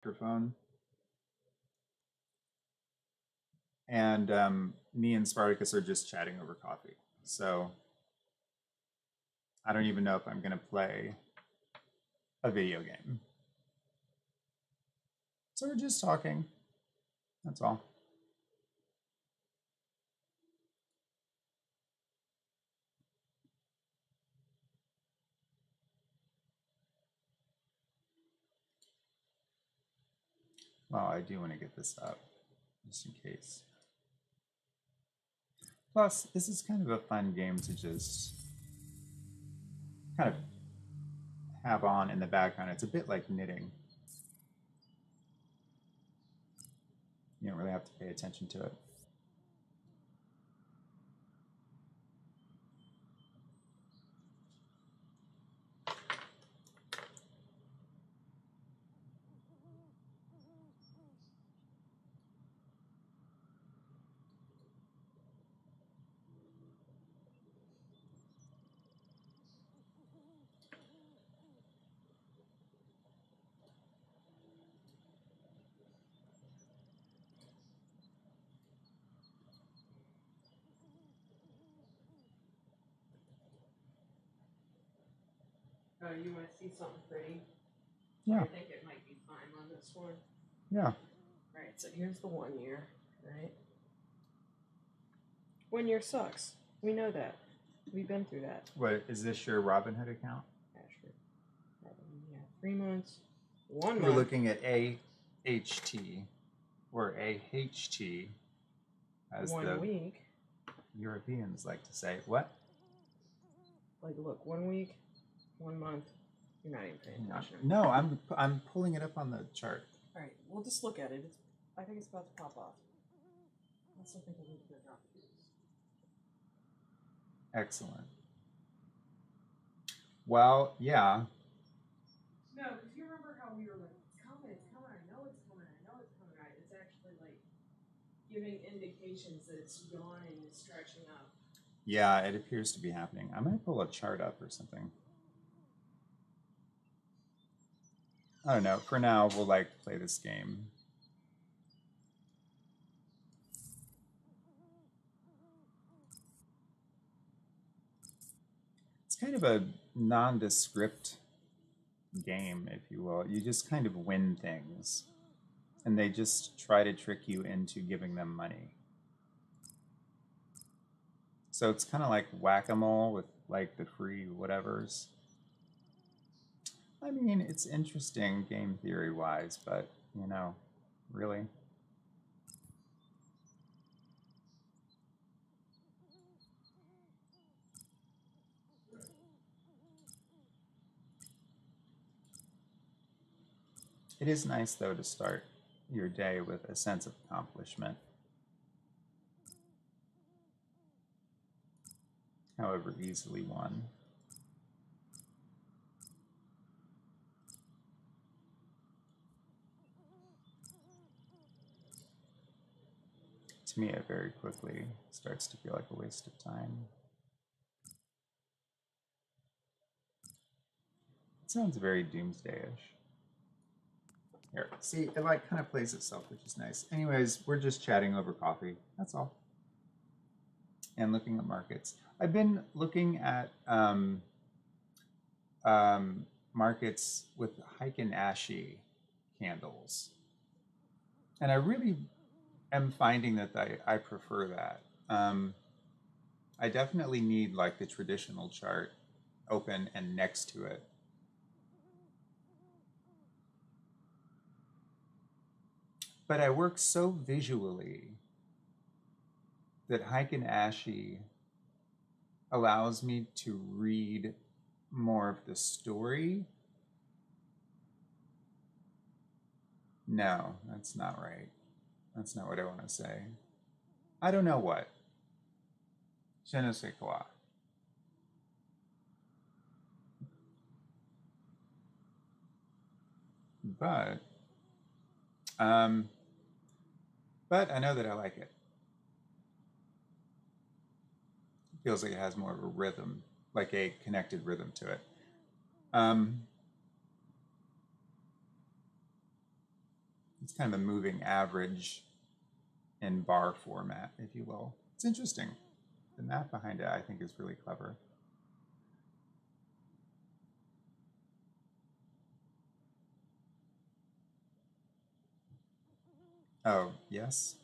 Microphone. And me and Spartacus are just chatting over coffee. So I don't even know if I'm going to play a video game. So we're just talking. That's all. Well, I do want to get this up just in case. Plus, this is kind of a fun game to just kind of have on in the background. It's a bit like knitting. You don't really have to pay attention to it. Oh, you want to see something pretty? Yeah. I think it might be fine on this one. Yeah. Right, so here's the 1 year, right? 1 year sucks. We know that. We've been through that. What is this your Robinhood account? Yeah, sure. Yeah, 3 months. 1 We're month. looking at AHT or AHT as 1 the week. Europeans like to say. What? Like, look, 1 week, 1 month. You're not even paying attention. No, I'm pulling it up on the chart. All right, we'll just look at it. I think it's about to pop off. Let's look at the week that dropped. Excellent. Well, yeah. No, because you remember how we were like, it's coming, I know it's coming, right? It's actually like giving indications that it's yawning and stretching up. Yeah, it appears to be happening. I might pull a chart up or something. I don't know. For now, we'll like play this game. It's kind of a nondescript game, if you will. You just kind of win things, and they just try to trick you into giving them money. So it's kind of like whack-a-mole with like the free whatevers. I mean, it's interesting game theory wise, but you know, really. It is nice though to start your day with a sense of accomplishment, however easily won. To me, it very quickly starts to feel like a waste of time. It sounds very doomsday-ish. Here, see, it like kind of plays itself, which is nice. Anyways, we're just chatting over coffee. That's all. And looking at markets. I've been looking at markets with Heiken Ashi candles. And I really am finding that I prefer that. I definitely need like the traditional chart open and next to it. But I work so visually that Heiken Ashi allows me to read more of the story. No, that's not right. That's not what I want to say. I don't know what. Je ne sais quoi. But, um, but I know that I like it. It feels like it has more of a rhythm, like a connected rhythm to it. Um, It's kind of a moving average in bar format, if you will. It's interesting. The math behind it, I think, is really clever. Oh, yes.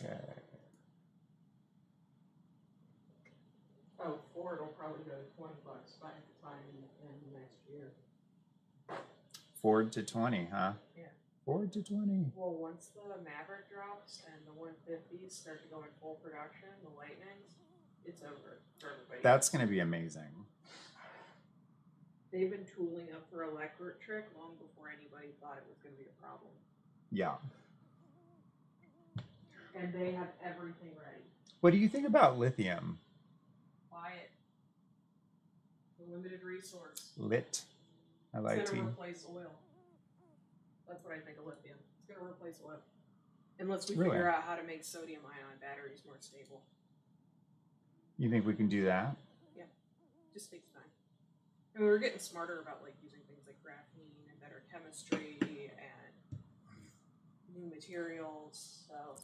Okay. Oh, Ford will probably go to $20 by the time in next year. Ford to 20, huh? Yeah. Ford to 20. Well, once the Maverick drops and the 150s start to go in full production, the Lightnings, it's over for everybody. That's going to be amazing. They've been tooling up for electric long before anybody thought it was going to be a problem. Yeah. And they have everything ready. What do you think about lithium? Buy it. The limited resource. Lit. It's going to replace oil. That's what I think of lithium. It's going to replace oil. Unless we figure out how to make sodium ion batteries more stable. You think we can do that? Yeah. Just takes time. And we were getting smarter about like using things like graphene and better chemistry and new materials. So,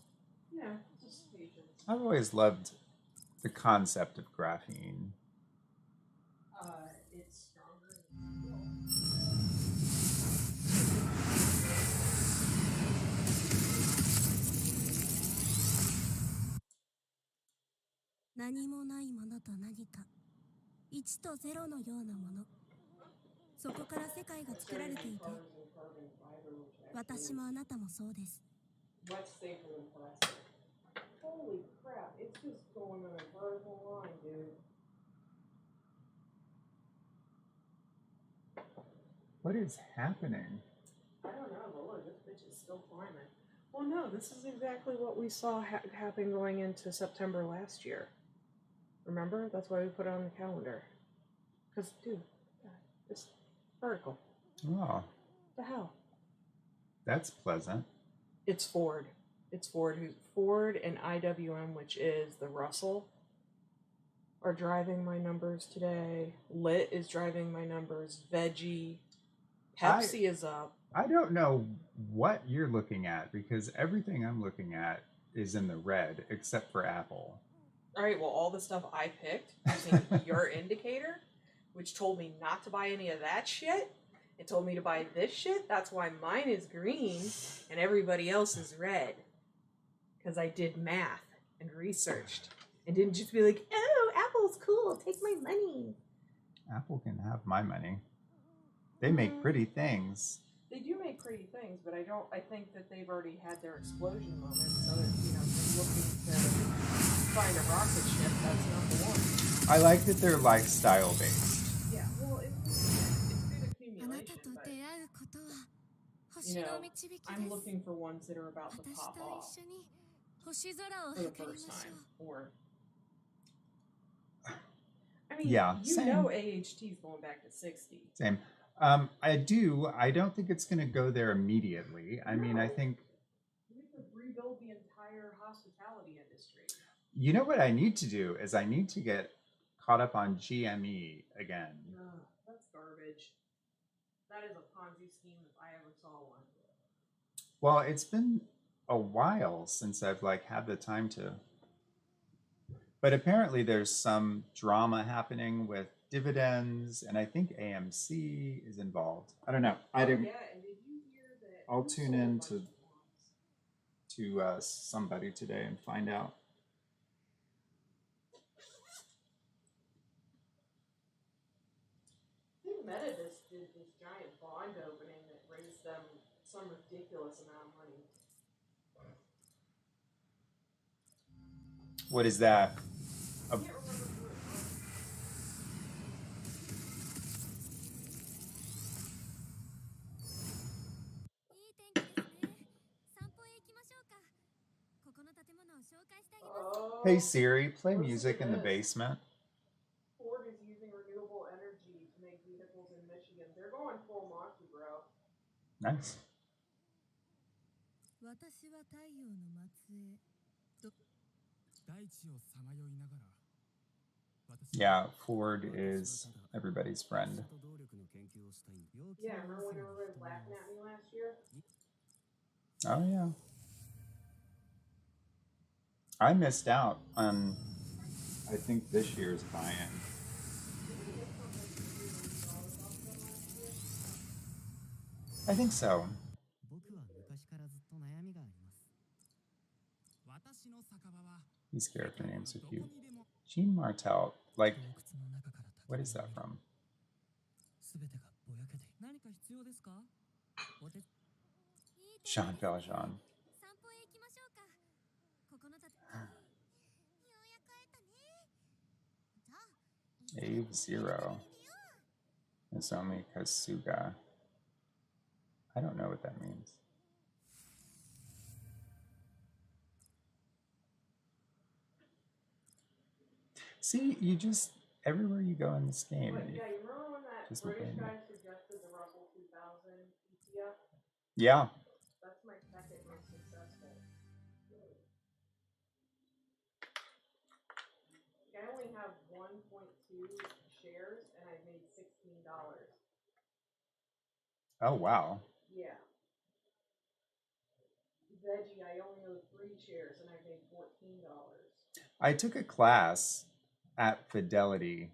yeah, just patience. I've always loved the concept of graphene. It's stronger than steel. 何もないものと何か1と0のようなものそこから世界が作られていて私もあなたもそうです Much safer than plastic. Holy crap, it's just going on a vertical line, dude. What is happening? I don't know, but look, this bitch is still climbing. Well, no, this is exactly what we saw happen going into September last year. Remember? That's why we put it on the calendar. Because, dude, it's vertical. Oh. What the hell? That's pleasant. It's Ford. It's Ford. Ford and IWM, which is the Russell, are driving my numbers today. Lit is driving my numbers. Veggie. Pepsi is up. I don't know what you're looking at because everything I'm looking at is in the red except for Apple. All right, well, all the stuff I picked using your indicator, which told me not to buy any of that shit, it told me to buy this shit. That's why mine is green and everybody else is red. Because I did math and researched and didn't just be like, oh, Apple's cool, take my money. Apple can have my money. They make pretty things. They do make pretty things, but I think that they've already had their explosion moment, so that, you know, if they're looking to find a rocket ship, that's not the one. I like that they're lifestyle based. Yeah, well, it's good accumulation, but, you know, I'm looking for ones that are about to pop off for the first time, or... I mean, yeah, you same. know AHT's going back to 60. Same. I do. I don't think it's going to go there immediately. I mean, I think... We have to rebuild the entire hospitality industry. You know what I need to do is I need to get caught up on GME again. That's garbage. That is a Ponzi scheme if I ever saw one. Well, it's been a while since I've like had the time to... But apparently there's some drama happening with dividends, and I think AMC is involved. I don't know. I didn't. Yeah, and did you hear that? I'll tune in to somebody today and find out. I think Meta just did this giant bond opening that raised them some ridiculous amount of money. What is that? I can't remember who it was. Hey Siri, play music in the basement. Nice. 私は太陽の末裔。 Yeah, Ford is everybody's friend. Yeah, remember when everybody was laughing at me last year? Oh, yeah. I missed out on, I think, this year's buy-in. I think so. These character names are cute. Jean Martel, like, what is that from? Jean Valjean. 散歩へ行きましょうか。ここのたようやく会えたね。じゃあ Ave Zero. Nozomi Kasuga. I don't know what that means. See, you just, everywhere you go in this game. Wait, yeah, you remember when that just British McLean. guy suggested the Russell 2000 ETF? Yeah. That's my second most successful. I only have 1.2 shares and I've made $16. Oh, wow. Yeah. Veggie, I only owe 3 shares and I've made $14. I took a class at Fidelity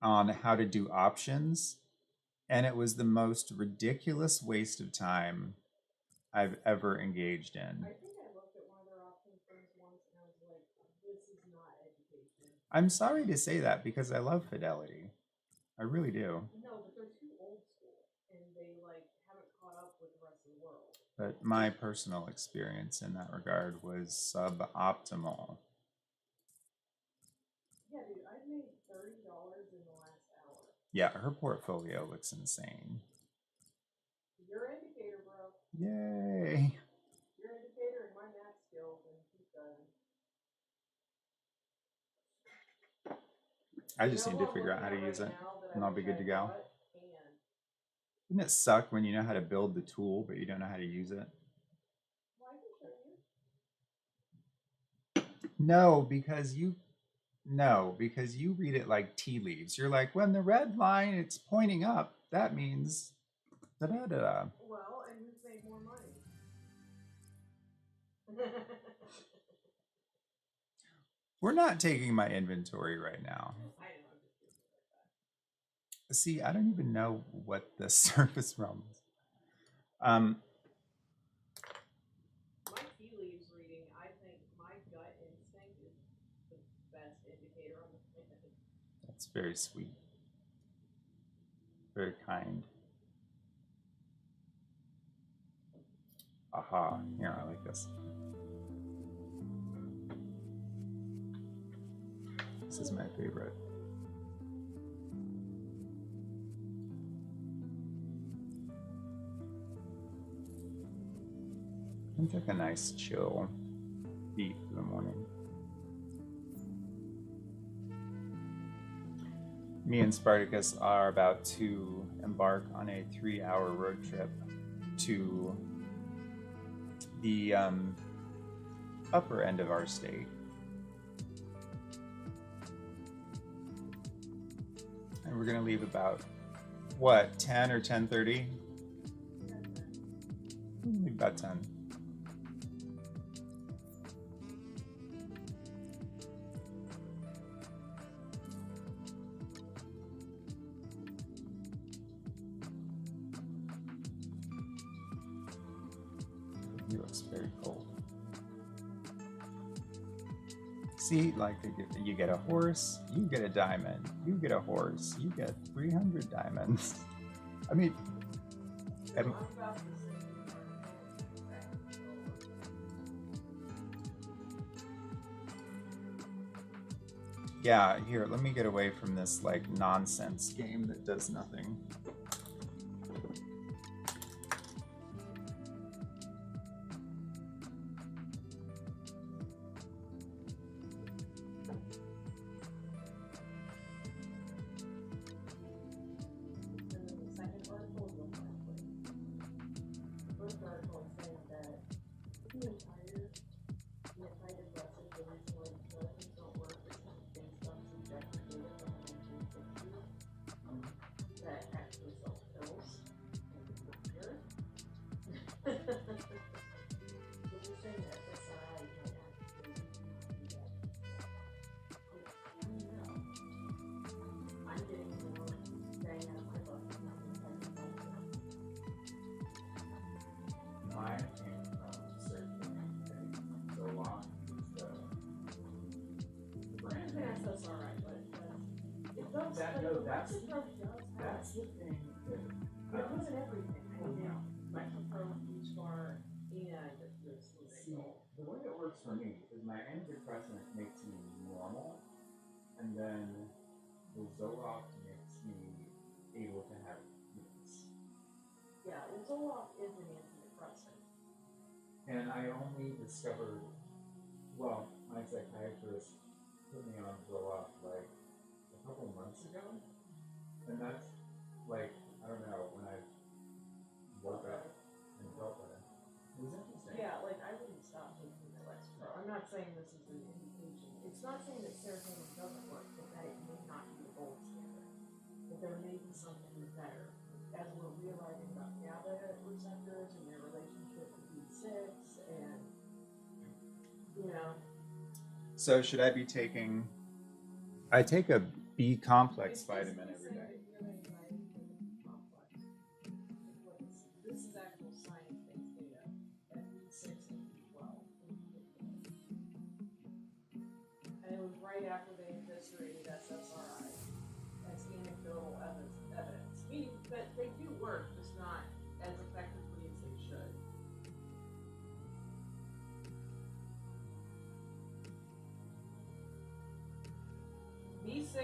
on how to do options, and it was the most ridiculous waste of time I've ever engaged in. I think I looked at one of their option firms once and I was like, this is not education. I'm sorry to say that because I love Fidelity. I really do. No, but they're too old school and they like haven't caught up with the rest of the world. But my personal experience in that regard was suboptimal. Yeah, dude, I've made $30 in the last hour. Yeah, her portfolio looks insane. Your indicator, bro. Yay. Your indicator and my math skills and keep going. I just need to figure out how to use it, and I'll be good to go. And Doesn't it suck when you know how to build the tool, but you don't know how to use it? well, I can show you. No, because you read it like tea leaves. You're like, when the red line it's pointing up, that means da da da da. Well, and who's made more money? We're not taking my inventory right now. I know, I'm just doing it like that. See, I don't even know what the surface realm is. My tea leaves reading, I think my gut instinct is the best indicator on the planet. That's very sweet. Very kind. Aha, here, I like this. This is my favorite. It's like a nice chill beat for the morning. Me and Spartacus are about to embark on a 3-hour road trip to the upper end of our state. And we're gonna leave about, what, 10 or 10:30? Leave about 10. He looks very cold. See, like you get a horse, you get a diamond, you get a horse, you get 300 diamonds. I mean, yeah, here, let me get away from this like nonsense game that does nothing. That's the thing. It wasn't everything. Lexapro, Buspar, and this. See, the way it works for me is my antidepressant makes me normal, and then the Zoloft makes me able to have peace. Yeah, well, Zoloft is an antidepressant. And I only discovered, well, my psychiatrist put me on Zoloft like a couple months ago, and that's like, I don't know, when I woke up and felt better. It was interesting. Yeah, like I wouldn't stop taking the Lexapro. I'm not saying this is an indication. It's not saying that serotonin doesn't work, but that it may not be the gold standard. That there may be something better. As we're realizing about GABA receptors and their relationship to B6 and, you know. So should I be taking, I take a B complex vitamin every day. This is actual science-based data at B6 and B12 in particular. And it was right after they eviscerated SSRI as anecdotal evidence, meaning that they do work, just not as effectively as they should. B6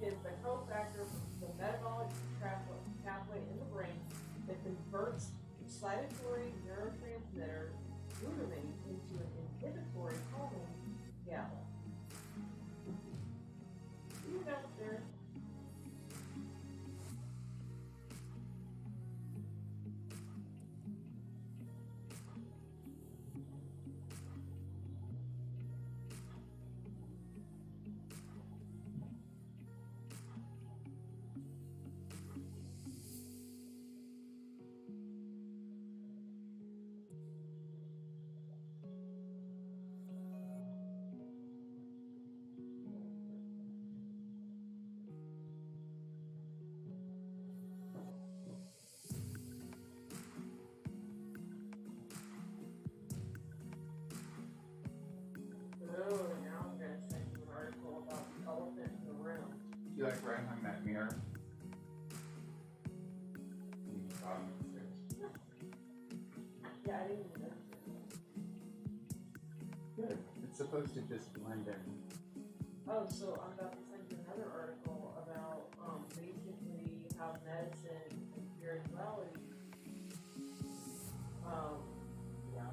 is the cofactor for the metabolic pathway in the brain that converts excitatory neurotransmitter glutamate into an inhibitory hormone, GABA. You know, there. Oh, now I'm gonna send you an article about the elephant in the room. Do you like where I hung that mirror? Yeah, I didn't even know. Good. It's supposed to just blend in. Oh, so I'm about to send you another article about basically how medicine and spirituality Yeah.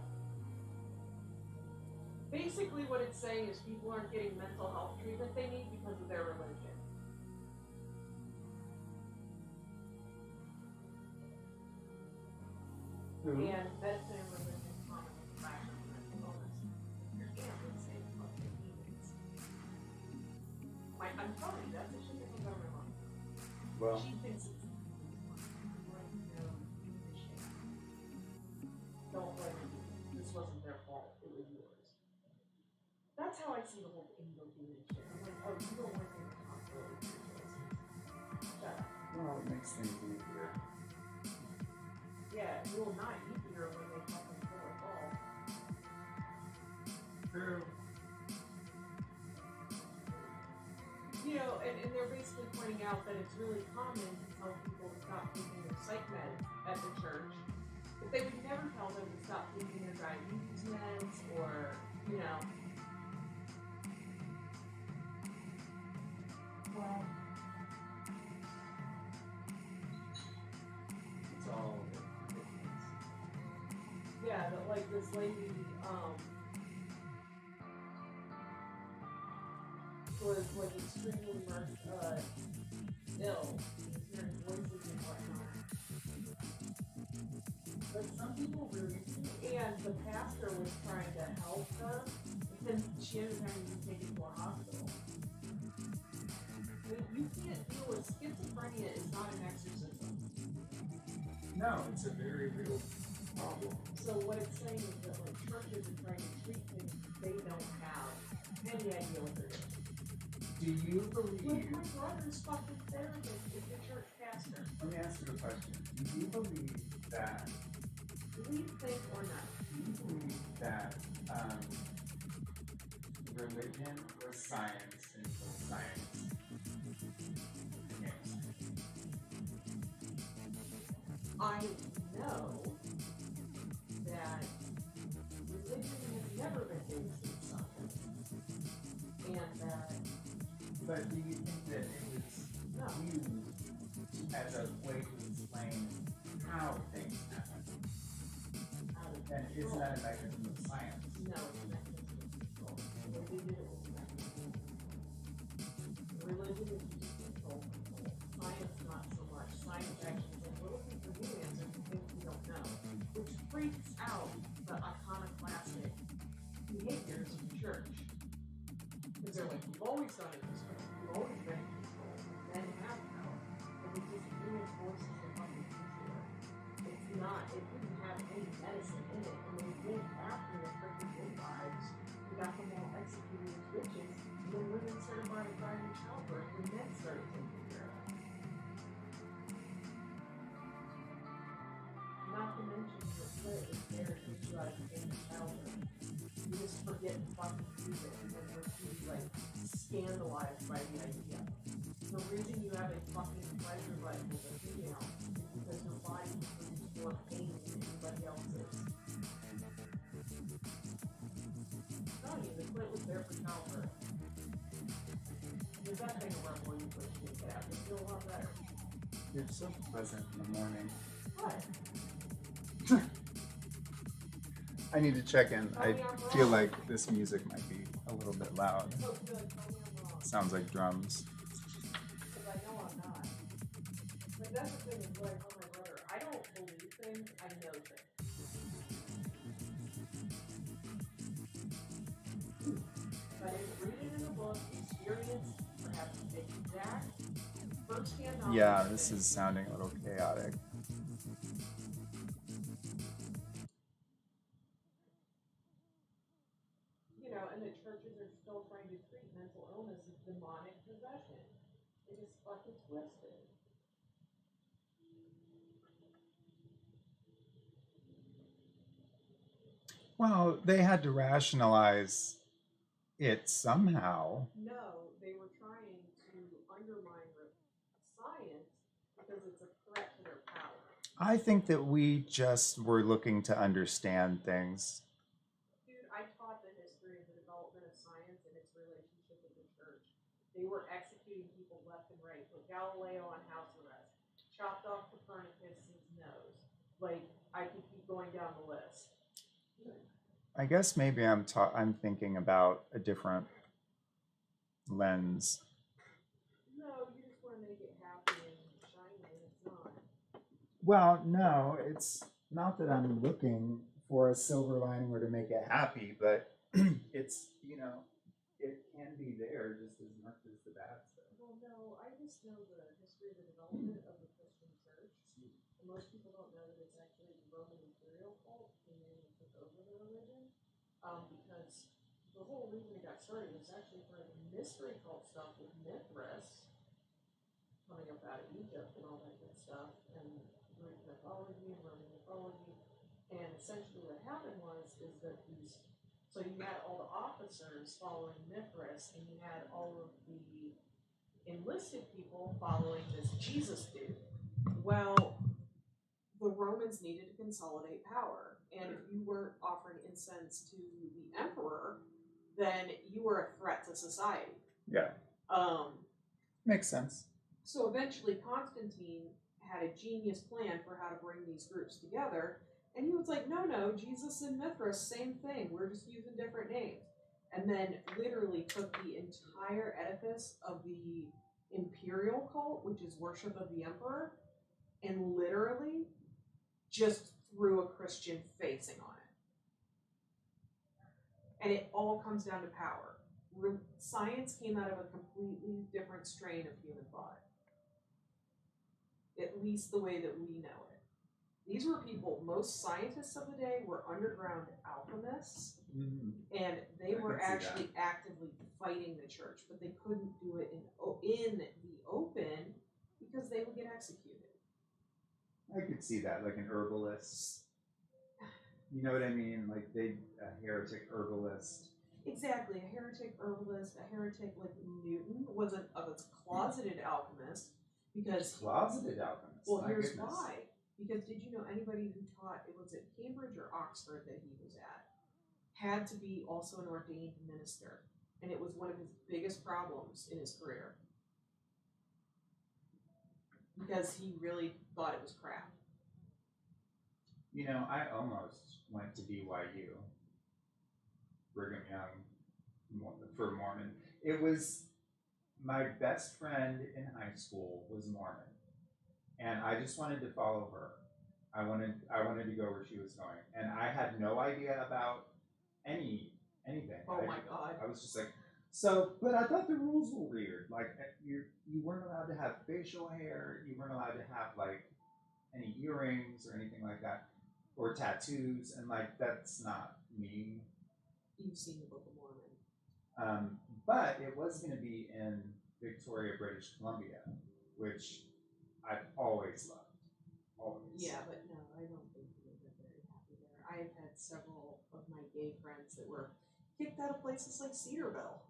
basically what it's saying is people aren't getting mental health treatment they need because of their religion. Who? And medicine and religion commonly factor in mental illness. Your aunt would say fucking demons. I'm telling you, that's the shit that comes out of my mom. Well, She thinks it's like, no, this shit. Don't blame me. This wasn't their fault. It was yours. That's how I see the whole Angel demon shit. I'm like, oh, you don't want to take responsibility for your choices. Shut up. well, it makes things easier. Yeah, you will not easier when they fucking kill us all. True. You know, and they're basically pointing out that it's really common to tell people to stop taking their psych meds at the church, but they would never tell them to stop taking their diabetes meds or, you know. Well, it's all ridiculous. Yeah, but like this lady, was like extremely ill, hearing voices and whatnot. But some people really do, and the pastor was trying to help her, and she ended up having to be taken to a hospital. But you can't deal with schizophrenia is not an exorcism. No, it's a very real problem. So what it's saying is that like churches are trying to treat things they don't have any idea what they're doing. Do you Like believe, my brother's fucking therapist is the church pastor. let me ask you a question. Do you believe that, Believe, think, or not. do you believe that religion was science until science I know that religion has never been based in science, and that But do you think that it was no, used as a way to explain how things happen? out of And isn't control. that a mechanism of science? No, it's a mechanism of control. The way they did it was a mechanism of control. Religion is just control. Science, not so much. Science actually says, we're looking for new answers to things we don't know, which freaks out the iconoclastic behaviors of the church. Because they're like, we've always done it this way. We've always been in control. Men have power. And we just reinforces the fucking future. It's not, it didn't have any medicine in it. And they did after the freaking midwives, we got them all executed as witches. And then women started dying in childbirth when men started taking care of it. Not to mention the split is there to be like in childbirth. You just forget to fucking use it, and then you're too like scandalized by the idea. The reason you have a fucking pleasure life with a female is because your body produces more pain than anybody else's. I'm telling you, the clit was there for childbirth. There's that thing around when you push it out. You feel a lot better. You're so pleasant in the morning. What? I need to check in. Tell I me I'm feel wrong. like this music might be a little bit loud. So good, tell me I'm wrong. Sounds like drums. Because I know I'm not. But that's the thing is what I told my brother. I don't believe things, I know things. But I didn't read it in a book, experience, perhaps exact, first-hand knowledge. Yeah, this is sounding a little chaotic. You know, and the churches are still trying to treat mental illness as demonic possession. It is fucking twisted. Well, they had to rationalize it somehow. No, they were trying to undermine science because it's a threat to their power. I think that we just were looking to understand things. Dude, I taught the history of the development of science and its relationship with the church. They were executing people left and right. Put Galileo on house arrest. Chopped off Copernicus's nose. Like, I could keep going down the list. I guess maybe I'm thinking about a different lens. No, you just want to make it happy and shiny, and it's not. Well, no, it's not that I'm looking for a silver lining or to make it happy, but it's, you know, it can be there just as much as the bad stuff. Well, no, I just know the history of the development of the Christian church. And most people don't know that it's actually the Roman imperial cult came in and took over the religion. Because the whole reason it got started was actually for the mystery cult stuff with Mithras coming up out of Egypt and all that good stuff, and Greek mythology and Roman mythology. And essentially what happened was is that so you had all the officers following Mithras, and you had all of the enlisted people following this Jesus dude. Well, the Romans needed to consolidate power, and if you weren't offering incense to the emperor, then you were a threat to society. Yeah. Makes sense. So eventually Constantine had a genius plan for how to bring these groups together, and he was like, no, Jesus and Mithras, same thing, we're just using different names. And then literally took the entire edifice of the imperial cult, which is worship of the emperor, and literally just threw a Christian facing on it. And it all comes down to power. Science came out of a completely different strain of human thought. At least the way that we know it. These were people, most scientists of the day were underground alchemists, and they were actually actively fighting the church, but they couldn't do it in the open because they would get executed. I could see that, like an herbalist. You know what I mean? Like a heretic herbalist. Exactly, a heretic herbalist, a heretic like Newton was a closeted alchemist because closeted alchemist. Well, here's why. Because did you know anybody who taught, it was at Cambridge or Oxford that he was at, had to be also an ordained minister. And it was one of his biggest problems in his career. Because he really thought it was crap. You know, I almost went to BYU, Brigham Young, for Mormon. It was my best friend in high school was Mormon, and I just wanted to follow her. I wanted to go where she was going, and I had no idea about anything. Oh my God! I was just like, so, but I thought the rules were weird. Like you weren't allowed to have facial hair. You weren't allowed to have like any earrings or anything like that, or tattoos, and like that's not me. You've seen the Book of Mormon. But it was going to be in Victoria, British Columbia, which I've always loved. Always. Yeah, but no, I don't think we would have been very happy there. I have had several of my gay friends that were kicked out of places like Cedarville.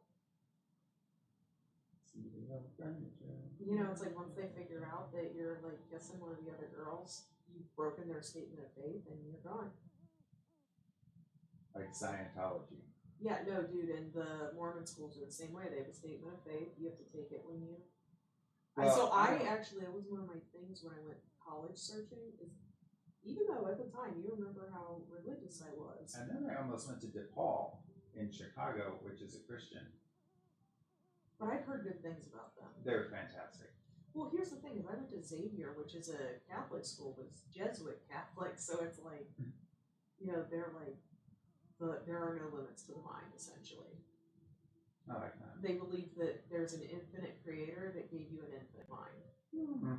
You know, it's like once they figure out that you're like kissing one of the other girls, you've broken their statement of faith and you're gone. Like Scientology. Yeah, no, dude, and the Mormon schools are the same way. They have a statement of faith. You have to take it when you. Well, That was one of my things when I went college searching. Is even though at the time you remember how religious I was. And then I almost went to DePaul in Chicago, which is a Christian. But I've heard good things about them. They're fantastic. Well, here's the thing: is I went to Xavier, which is a Catholic school, but it's Jesuit Catholic, so it's like, you know, they're like. There are no limits to the mind, essentially. I like that. They believe that there's an infinite creator that gave you an infinite mind. Mm-hmm.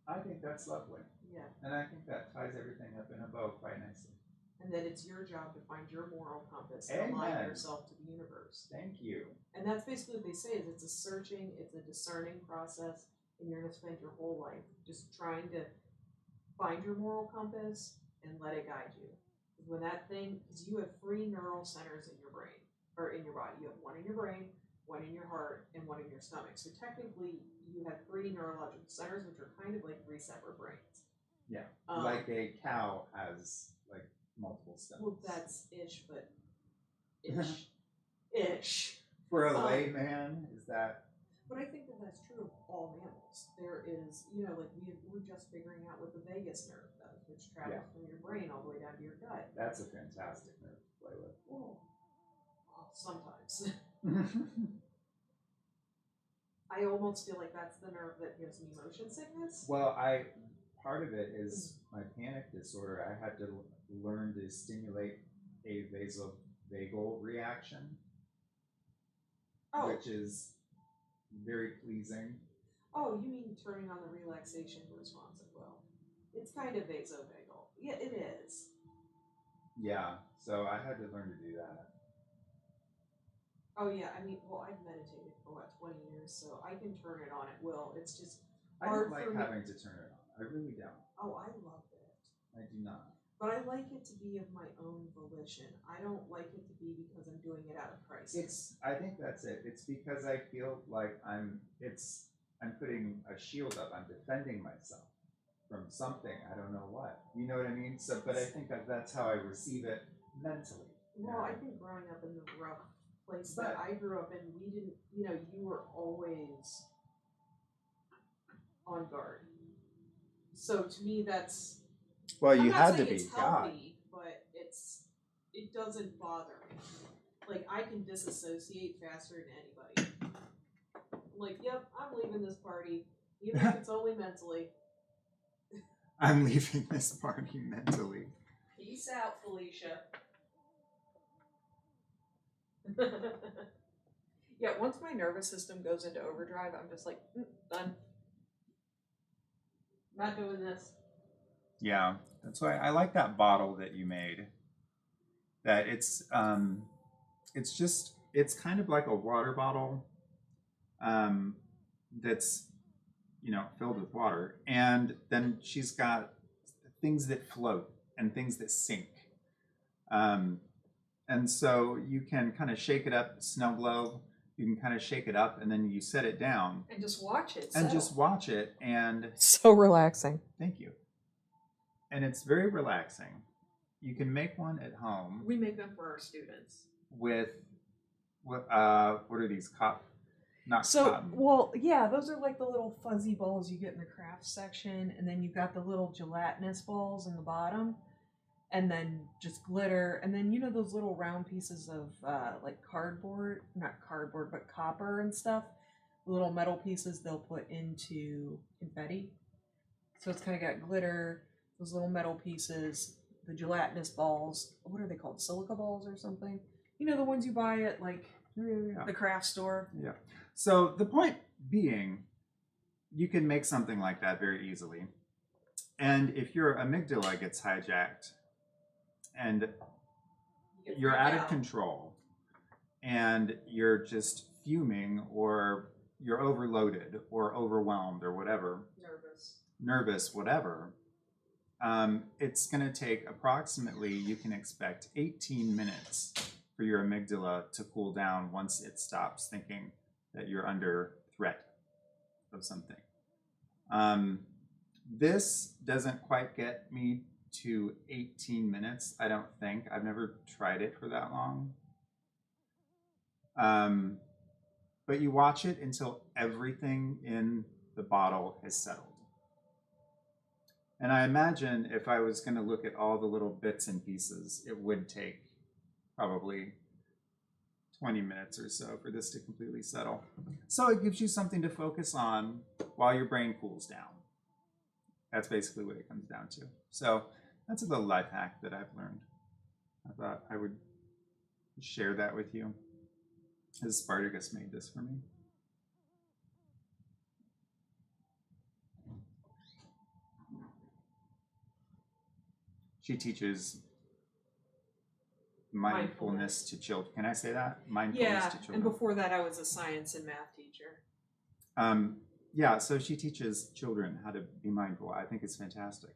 I think that's lovely. Yeah. And I think that ties everything up in a bow quite nicely. And that it's your job to find your moral compass and align yourself to the universe. Thank you. And that's basically what they say is it's a searching, it's a discerning process, and you're going to spend your whole life just trying to find your moral compass and let it guide you. When that thing, because you have 3 neural centers in your brain, or in your body. You have 1 in your brain, 1 in your heart, and 1 in your stomach. So technically, you have 3 neurological centers, which are kind of like 3 separate brains. Yeah, like a cow has like multiple stomachs. Well, that's ish, but ish. Ish. For a layman, is that? But I think that that's true of all mammals. There is, you know, like we're just figuring out what the vagus nerve does, which travels from your brain all the way down to your gut. That's a fantastic nerve to play with. Well, sometimes. I almost feel like that's the nerve that gives me motion sickness. Well, part of it is my panic disorder. I had to learn to stimulate a vasovagal reaction, which is very pleasing. Oh, you mean turning on the relaxation response as well? It's kind of vasovagal. Yeah, it is. Yeah, so I had to learn to do that. Oh yeah, I mean, well, I've meditated for 20 years, so I can turn it on at will. It's just I don't like having to turn it on. I really don't. Oh, I love it. I do not. But I like it to be of my own volition. I don't like it to be because I'm doing it out of crisis. I think that's it. It's because I feel like I'm putting a shield up. I'm defending myself from something. I don't know what. You know what I mean? So, but I think that's how I receive it mentally. Well, I think growing up in the rough place that I grew up in, we didn't, you know, you were always on guard. So to me, that's. Well, you had to be. It's healthy, but it doesn't bother me. Like I can disassociate faster than anybody. I'm like, yep, I'm leaving this party, even if it's only mentally. I'm leaving this party mentally. Peace out, Felicia. Yeah, once my nervous system goes into overdrive, I'm just like, done. Not doing this. Yeah, that's why I like that bottle that you made. That it's kind of like a water bottle that's, you know, filled with water. And then she's got things that float and things that sink. And so you can kind of shake it up, snow globe. You can kind of shake it up and then you set it down And just watch it. and just watch it. And so relaxing. thank you. And it's very relaxing. You can make one at home. We make them for our students. With what are these? Cotton. Well, yeah, those are like the little fuzzy balls you get in the craft section, and then you've got the little gelatinous balls in the bottom, and then just glitter, and then those little round pieces of like cardboard, not cardboard, but copper and stuff, little metal pieces they'll put into confetti. So it's kind of got glitter, those little metal pieces, the gelatinous balls. What are they called? Silica balls or something? The ones you buy at like the craft store. Yeah. So the point being, you can make something like that very easily. And if your amygdala gets hijacked and you're out of control and you're just fuming or you're overloaded or overwhelmed or whatever, nervous, whatever, it's going to take approximately, you can expect 18 minutes for your amygdala to cool down once it stops thinking that you're under threat of something. This doesn't quite get me to 18 minutes, I don't think. I've never tried it for that long. But you watch it until everything in the bottle has settled. And I imagine if I was going to look at all the little bits and pieces, it would take probably 20 minutes or so for this to completely settle. So it gives you something to focus on while your brain cools down. That's basically what it comes down to. So that's a little life hack that I've learned. I thought I would share that with you, as Spartacus made this for me. She teaches mindfulness to children. Can I say that? Mindfulness to children. And before that, I was a science and math teacher. Yeah, so she teaches children how to be mindful. I think it's fantastic.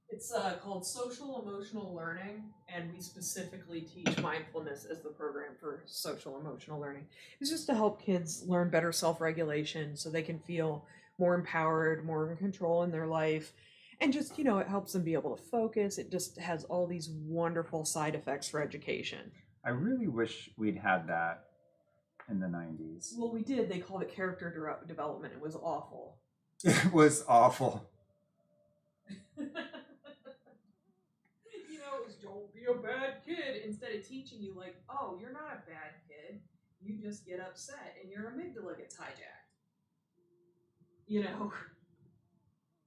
It's called Social Emotional Learning, and we specifically teach mindfulness as the program for social emotional learning. It's just to help kids learn better self-regulation so they can feel more empowered, more in control in their life. And just, it helps them be able to focus. It just has all these wonderful side effects for education. I really wish we'd had that in the 90s. Well, we did. They called it character development. It was awful. It was awful. It was don't be a bad kid. Instead of teaching you like, oh, you're not a bad kid. You just get upset and your amygdala gets hijacked.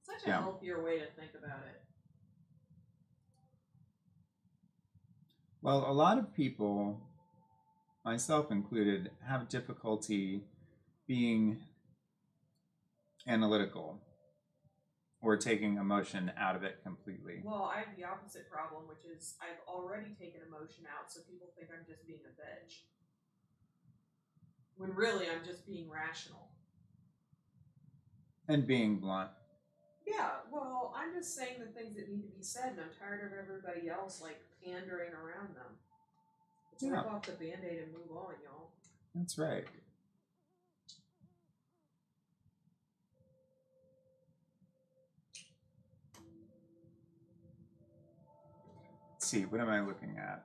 Such a healthier way to think about it. Well, a lot of people, myself included, have difficulty being analytical or taking emotion out of it completely. Well, I have the opposite problem, which is I've already taken emotion out, so people think I'm just being a bitch. When really I'm just being rational. And being blunt. Yeah, well, I'm just saying the things that need to be said, and I'm tired of everybody else, pandering around them. Let's rip off the Band-Aid and move on, y'all. That's right. Let's see, what am I looking at?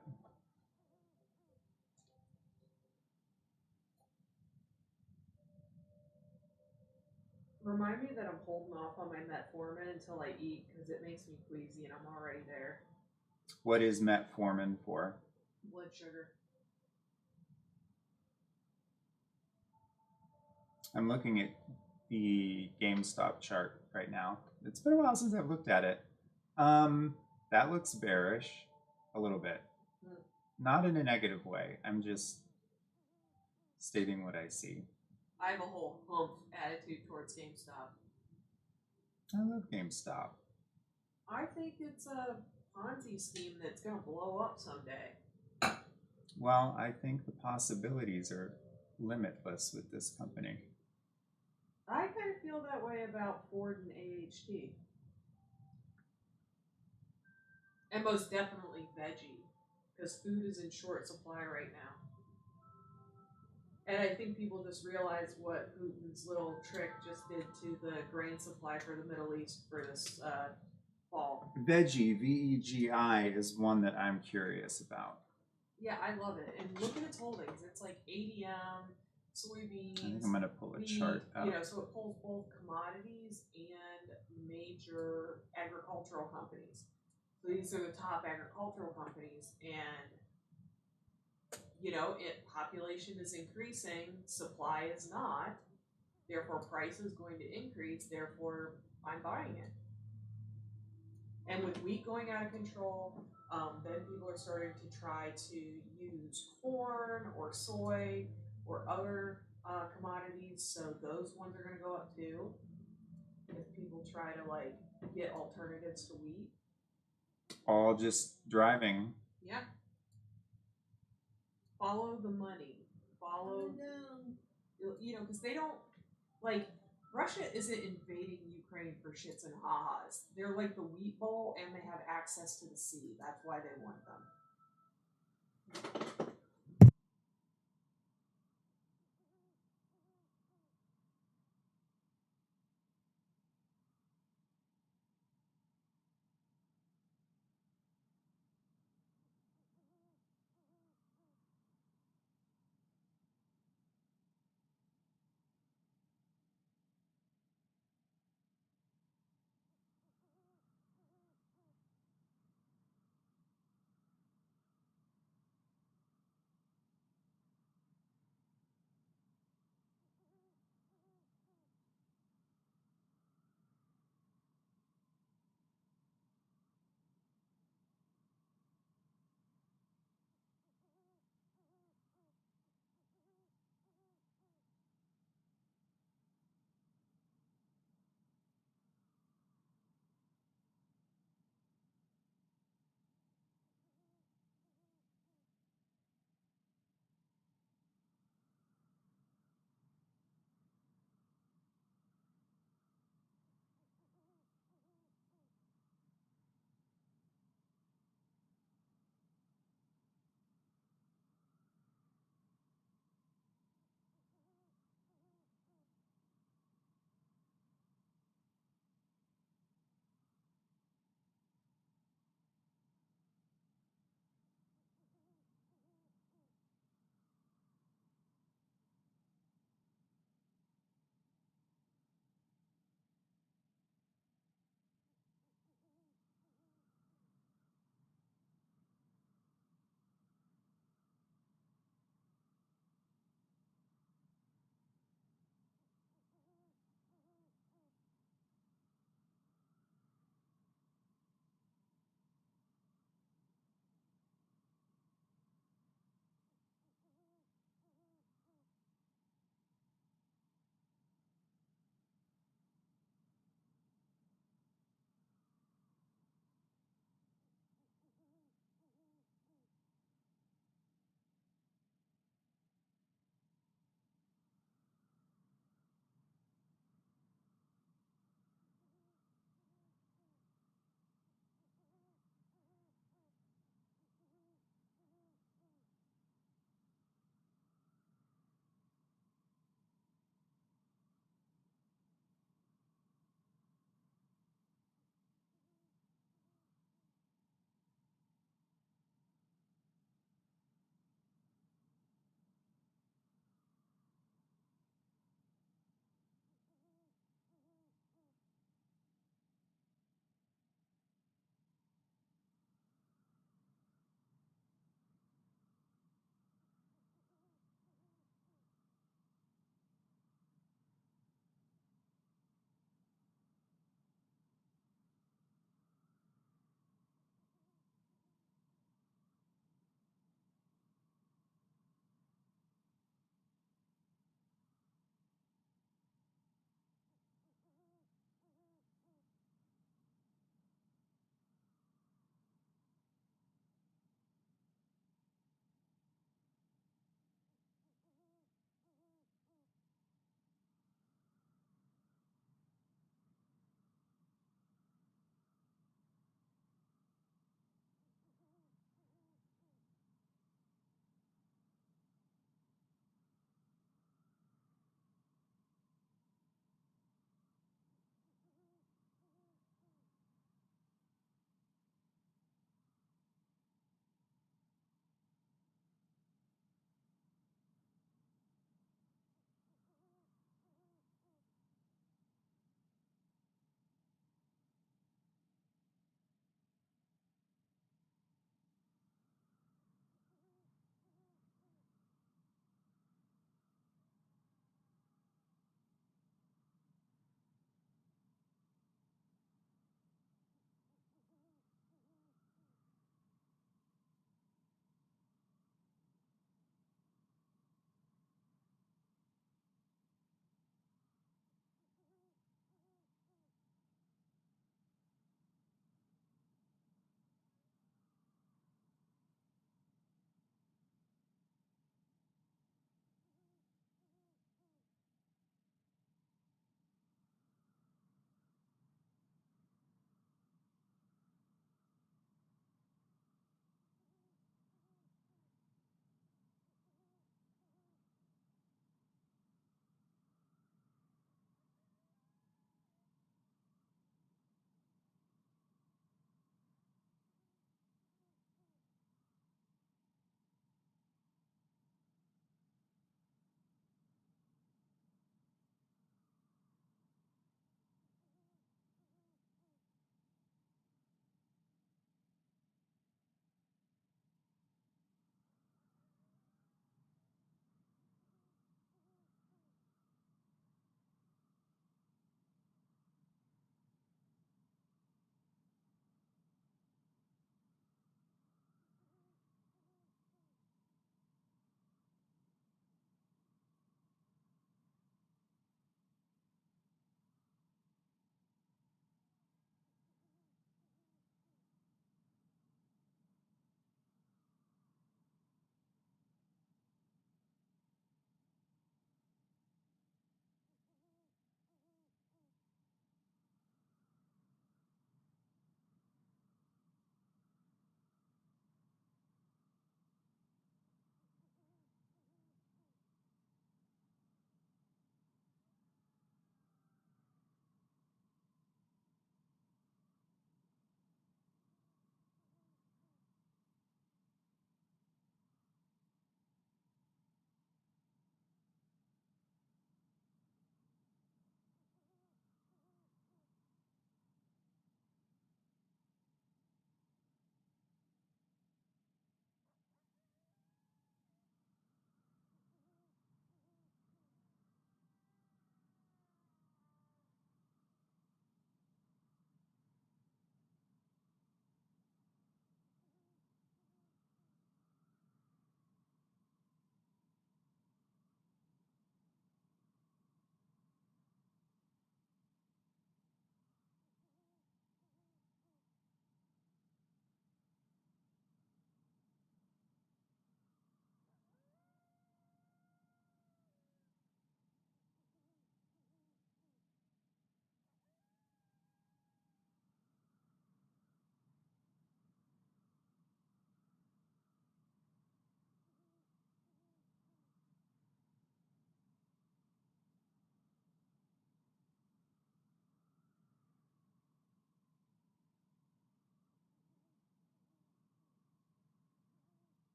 Remind me that I'm holding off on my metformin until I eat, because it makes me queasy and I'm already there. What is metformin for? Blood sugar. I'm looking at the GameStop chart right now. It's been a while since I've looked at it. That looks bearish a little bit. Not in a negative way. I'm just stating what I see. I have a whole hump attitude towards GameStop. I love GameStop. I think it's a Ponzi scheme that's going to blow up someday. Well, I think the possibilities are limitless with this company. I kind of feel that way about Ford and AHT. And most definitely veggie, because food is in short supply right now. And I think people just realize what Putin's little trick just did to the grain supply for the Middle East for this fall. Veggie, VEGI, is one that I'm curious about. Yeah, I love it. And look at its holdings. It's like ADM, soybeans. I think I'm going to pull a chart up. You know, so it pulls both commodities and major agricultural companies. So these are the top agricultural companies, and you know, population is increasing, supply is not. Therefore, price is going to increase. Therefore, I'm buying it. And with wheat going out of control, then people are starting to try to use corn or soy or other commodities. So those ones are going to go up too. If people try to like get alternatives to wheat. All just driving. Yeah. Follow the money. Follow, you know, because they don't, like, Russia isn't invading Ukraine for shits and ha-has. They're like the wheat bowl and they have access to the sea. That's why they want them.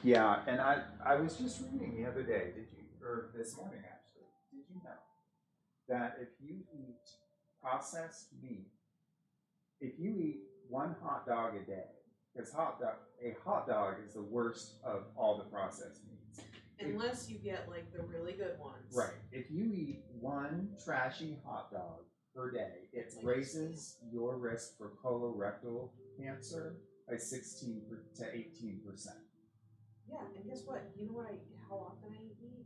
Yeah, and I was just reading the other day, did you, or this morning actually, did you know that if you eat processed meat, if you eat one hot dog a day, because a hot dog is the worst of all the processed meats. Unless you get like the really good ones. Right. If you eat one trashy hot dog per day, it raises your risk for colorectal cancer by 16 to 18%. Yeah, and guess what? You know how often I eat meat?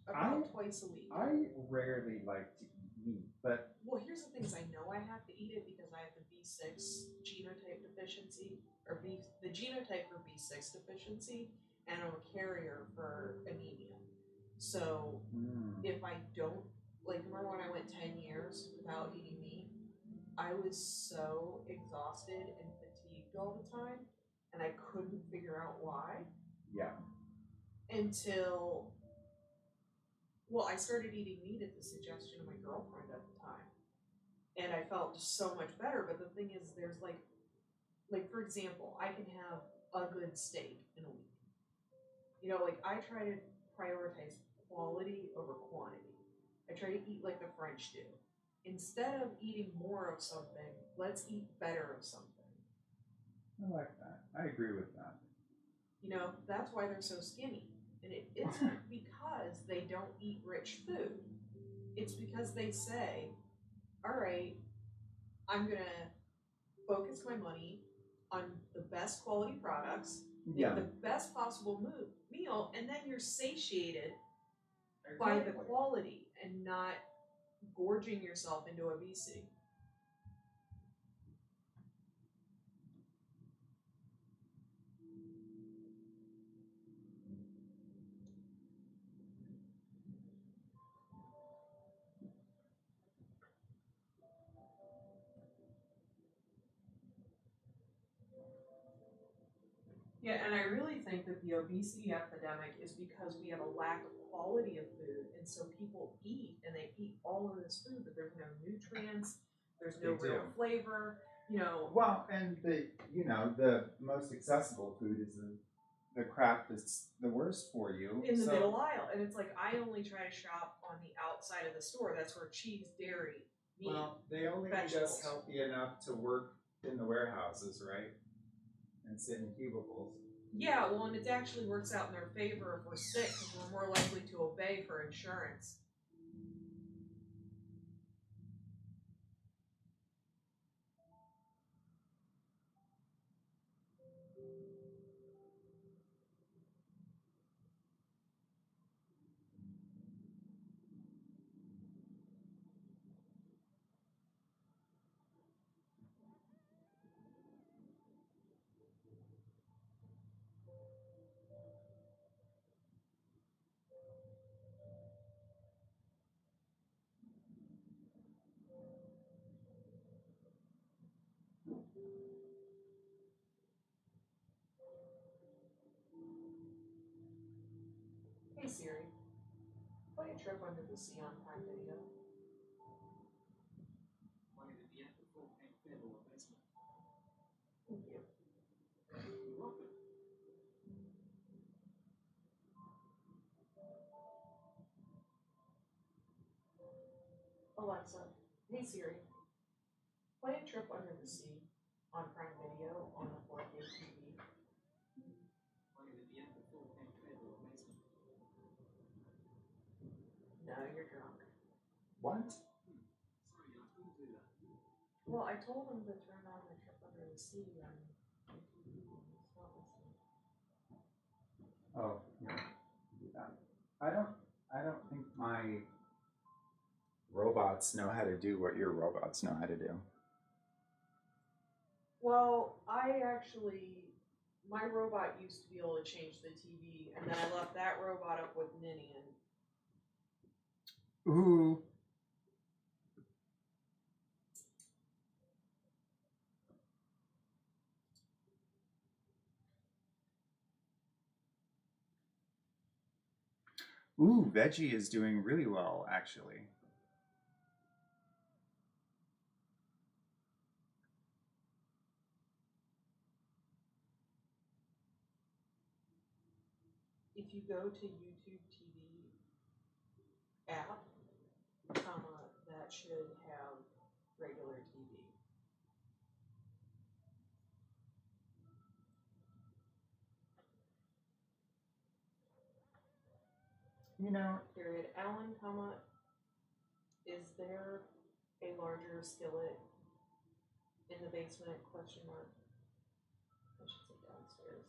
About twice a week. I rarely like to eat meat, but well, here's the thing: is I know I have to eat it because I have the B6 genotype deficiency, or the genotype for B6 deficiency, and I'm a carrier for anemia. So if I don't, like, remember when I went 10 years without eating meat? I was so exhausted and fatigued all the time, and I couldn't figure out why. Yeah. Until, well, I started eating meat at the suggestion of my girlfriend at the time. And I felt so much better. But the thing is, there's like for example, I can have a good steak in a week. You know, like I try to prioritize quality over quantity. I try to eat like the French do. Instead of eating more of something, let's eat better of something. I like that. I agree with that. You know, that's why they're so skinny. And it isn't because they don't eat rich food. It's because they say, all right, I'm going to focus my money on the best quality products, make the best possible meal, and then you're satiated by the quality and not gorging yourself into obesity. Yeah, and I really think that the obesity epidemic is because we have a lack of quality of food, and so people eat, and they eat all of this food, but there's no nutrients, there's no real flavor, you know. Well, and the most accessible food is the crap that's the worst for you. In the middle aisle, and it's like I only try to shop on the outside of the store. That's where cheese, dairy, meat, well, they only just healthy enough to work in the warehouses, right? And sit in cubicles. Yeah, well, and it actually works out in their favor if we're sick, because we're more likely to obey for insurance. Hey Siri, play a Trip Under the Sea on Prime Video. Thank you. Alexa, hey Siri, play a Trip Under the Sea on Prime Video on the 4K TV. No, you're drunk. What? Well, I told him to turn on the Trip Under the Sea on TV. He's not listening. Oh, yeah. Do that. I don't think my robots know how to do what your robots know how to do. Well, my robot used to be able to change the TV, and then I left that robot up with Ninian. Ooh. Ooh, veggie is doing really well, actually. if you go to YouTube TV app, comma, that should have regular TV. You know, Period. Alan, comma, is there a larger skillet in the basement? Question mark. I should say downstairs.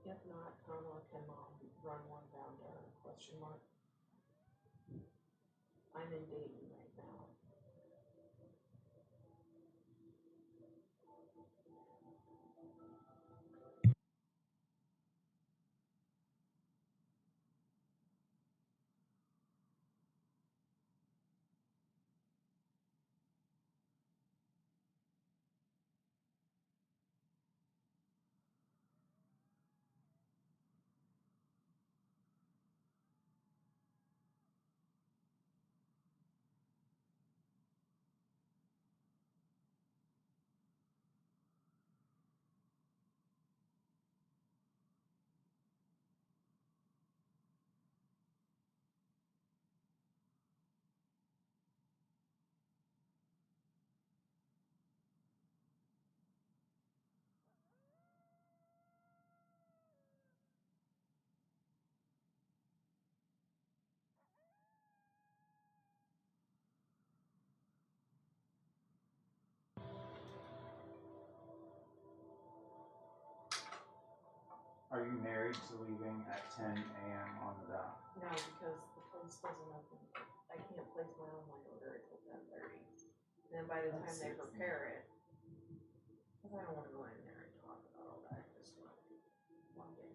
If not, comma, can mom run one down there? Question mark. I'm in Dayton right now. are you married to leaving at 10 a.m. on the dot? No, because the place doesn't open. I can't place my online order until 10:30. Then by the time they prepare it, because I don't want to go in there and talk about all that. I just want to walk in.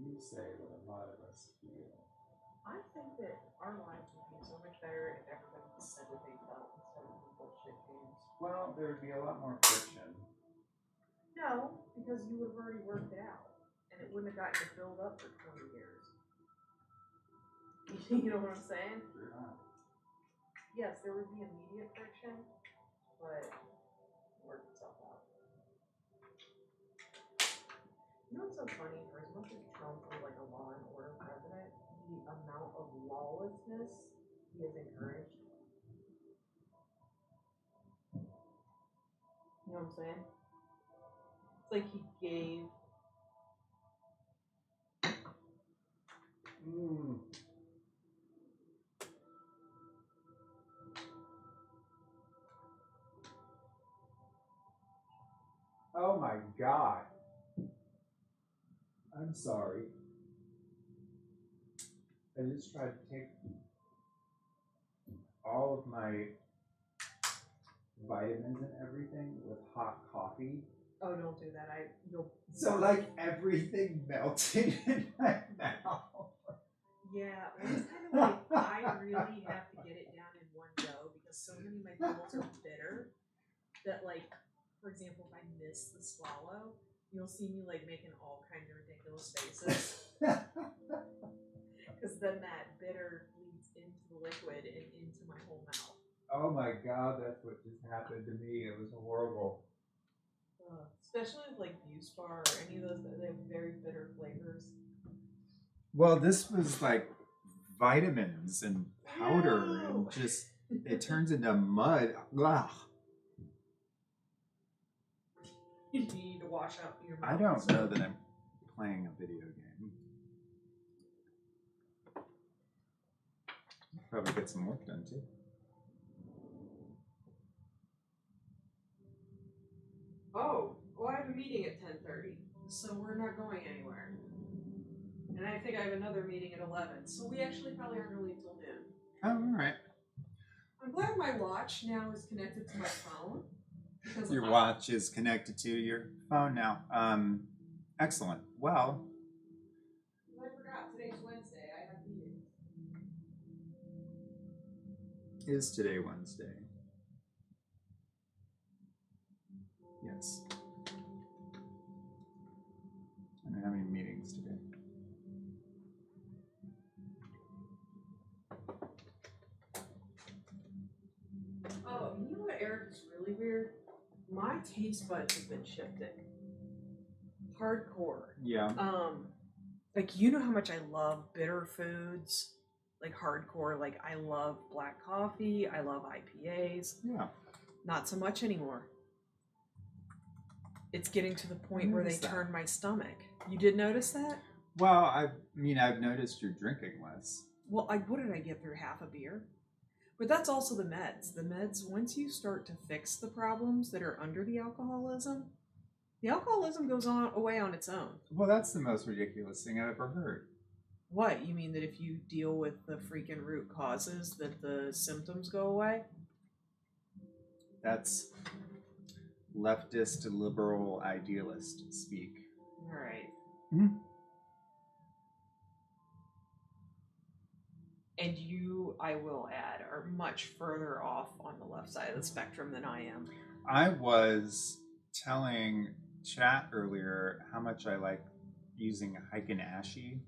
You say what a lot of us feel. I think that our lives would be so much better if everybody said what they felt instead of the bullshit games. Well, there would be a lot more friction. No, because you would have already worked it out, and it wouldn't have gotten to build up for 20 years. You know what I'm saying? Sure not. Yes, there would be immediate friction, but work itself out. You know what's so funny? For as much as Trump was like a law and order president, the amount of lawlessness he has encouraged. You know what I'm saying? It's like he gave. Oh my God. I'm sorry. I just tried to take all of my vitamins and everything with hot coffee. Oh, don't do that. You'll. So like everything melted in my mouth. Yeah, well, it's kind of like I really have to get it down in one go because so many of my pills are bitter that, like, for example, if I miss the swallow, you'll see me like making all kinds of ridiculous faces because then that bitter bleeds into the liquid and into my whole mouth. Oh my God, that's what just happened to me. It was horrible. Especially with like Buspar or any of those, they have very bitter flavors. Well, this was like vitamins and powder and just, it turns into mud. Ugh. You need to wash out your mouth. I don't know that I'm playing a video game. Probably get some work done too. Oh, well, I have a meeting at 10:30, so we're not going anywhere. And I think I have another meeting at 11, so we actually probably aren't going to leave till noon. Oh, all right. I'm glad my watch now is connected to my phone. Your watch is connected to your phone now. Excellent. Well, I forgot, today's Wednesday. I have meetings. is today Wednesday? Yes. I don't have any meetings today. really weird? My taste buds have been shifting. Hardcore. Yeah. Like, you know how much I love bitter foods? Like, hardcore. Like, I love black coffee. I love IPAs. Yeah. Not so much anymore. It's getting to the point where they turn my stomach. You did notice that? Well, I've noticed you're drinking less. Well, what did I get through? Half a beer? But that's also the meds. The meds, once you start to fix the problems that are under the alcoholism goes away on its own. Well, that's the most ridiculous thing I've ever heard. What? You mean that if you deal with the freaking root causes, that the symptoms go away? That's leftist, liberal, idealist speak. All right. Mm-hmm. And you, I will add, are much further off on the left side of the spectrum than I am. I was telling chat earlier how much I like using Heiken Ashi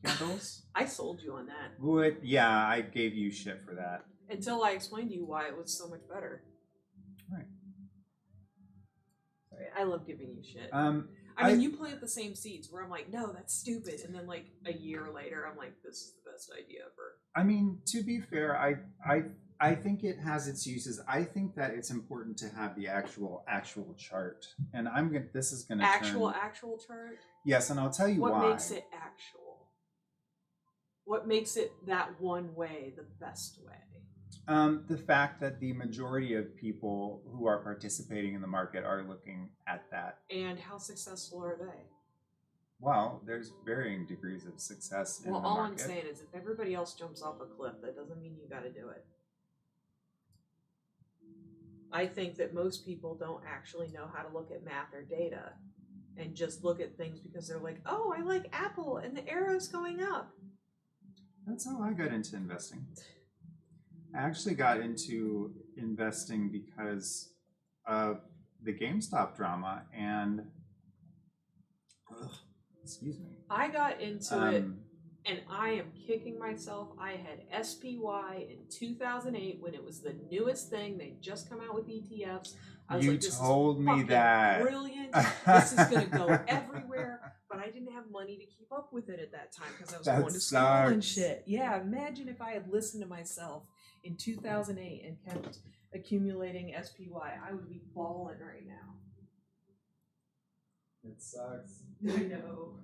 candles. I sold you on that. What? Yeah, I gave you shit for that. Until I explained to you why it was so much better. Right. Sorry, I love giving you shit. I mean, you plant the same seeds where I'm like, no, that's stupid. And then like a year later, I'm like, this is the best idea ever. I mean, to be fair, I think it has its uses. I think that it's important to have the actual chart. And this is gonna actual chart? Yes, and I'll tell you why. What makes it actual? What makes it that one way the best way? The fact that the majority of people who are participating in the market are looking at that. And how successful are they? Well, there's varying degrees of success in the market. Well, all I'm saying is if everybody else jumps off a cliff, that doesn't mean you got to do it. I think that most people don't actually know how to look at math or data and just look at things because they're like, oh, I like Apple and the arrow's going up. That's how I got into investing. I actually got into investing because of the GameStop drama and excuse me. I got into it and I am kicking myself. I had SPY in 2008 when it was the newest thing. They just come out with ETFs. I was you like, this told is me that. Brilliant. This is going to go everywhere. But I didn't have money to keep up with it at that time because I was going to school and shit. Yeah, imagine if I had listened to myself in 2008 and kept accumulating SPY. I would be balling right now. It sucks. I know.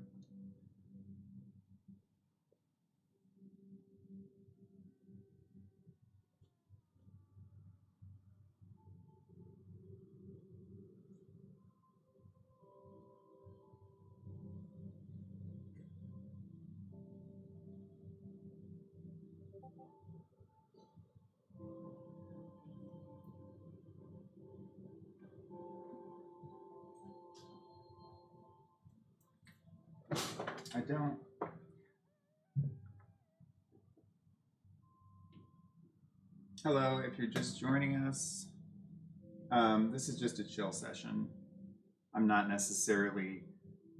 I don't. Hello, if you're just joining us, this is just a chill session. I'm not necessarily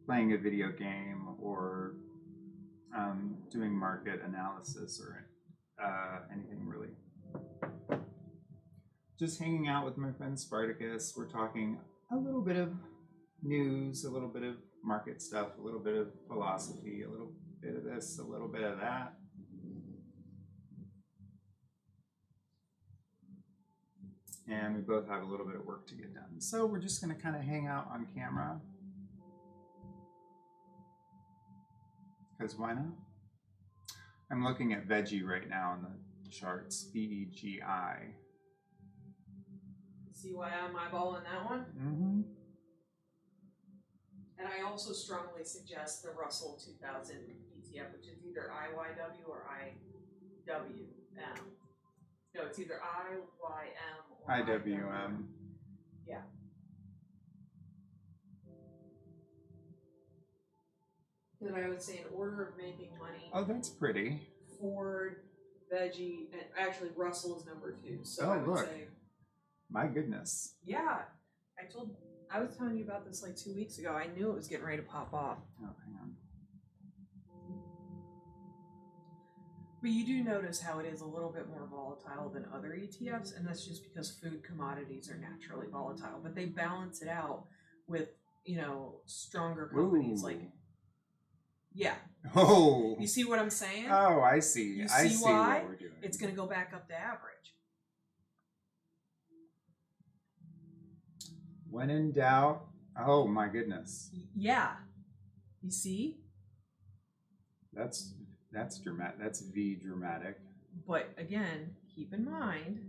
playing a video game or doing market analysis or anything really. Just hanging out with my friend Spartacus. We're talking a little bit of news, a little bit of market stuff, a little bit of philosophy, a little bit of this, a little bit of that. And we both have a little bit of work to get done. So we're just going to kind of hang out on camera. Because why not? I'm looking at veggie right now in the charts, VEGI. See why I'm eyeballing that one? Mm-hmm. And I also strongly suggest the Russell 2000 ETF, which is either IYW or IWM. No, it's either IYM or IWM. Yeah. Then I would say in order of making money. Oh, that's pretty. Ford, veggie, and actually Russell is number 2. So oh, I would look. say. My goodness. Yeah. I was telling you about this like 2 weeks ago. I knew it was getting ready to pop off. Oh, hang on. But you do notice how it is a little bit more volatile than other ETFs, and that's just because food commodities are naturally volatile. But they balance it out with, stronger companies. Ooh. Like, yeah. Oh. You see what I'm saying? Oh, I see. You I see see why? what we're doing. It's going to go back up to average. When in doubt, oh my goodness. Yeah. You see? That's dramatic. That's V dramatic. But again, keep in mind,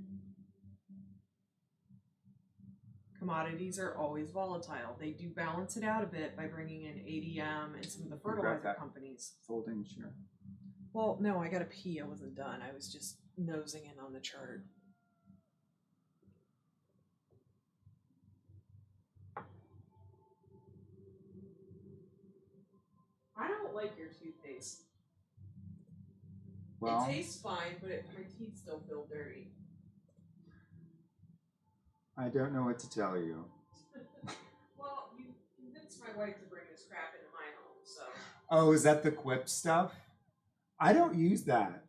commodities are always volatile. They do balance it out a bit by bringing in ADM and some of the fertilizer companies. Folding chair. Well, no, I got to pee. I wasn't done. I was just nosing in on the chart. I don't like your toothpaste. Well, it tastes fine, but my teeth still feel dirty. I don't know what to tell you. Well, you convinced my wife to bring this crap into my home, so. Oh, is that the Quip stuff? I don't use that.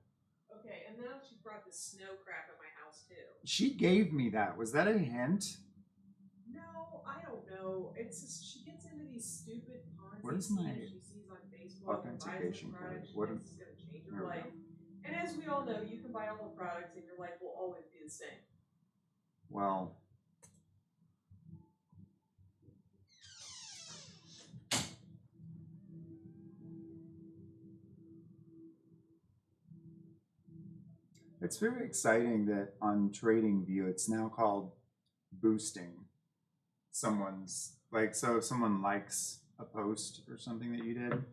Okay, and now she brought this snow crap at my house too. She gave me that. Was that a hint? No, I don't know. It's just she gets into these stupid Ponzi Where's my schemes she sees on Facebook and buys authentication the product code? she thinks is going to change her life. And as we all know, you can buy all the products and your life will always be the same. Well, it's very exciting that on TradingView it's now called boosting someone's, like, so if someone likes a post or something that you did,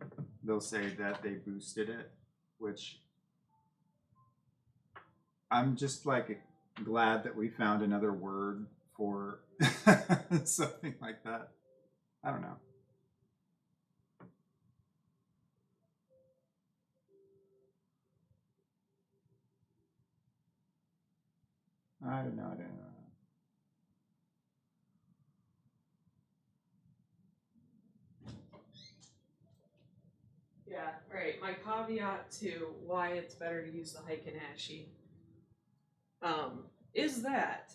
they'll say that they boosted it, which I'm just like glad that we found another word for something like that. I don't know. I don't know. Yeah, right. My caveat to why it's better to use the Heiken Ashi is that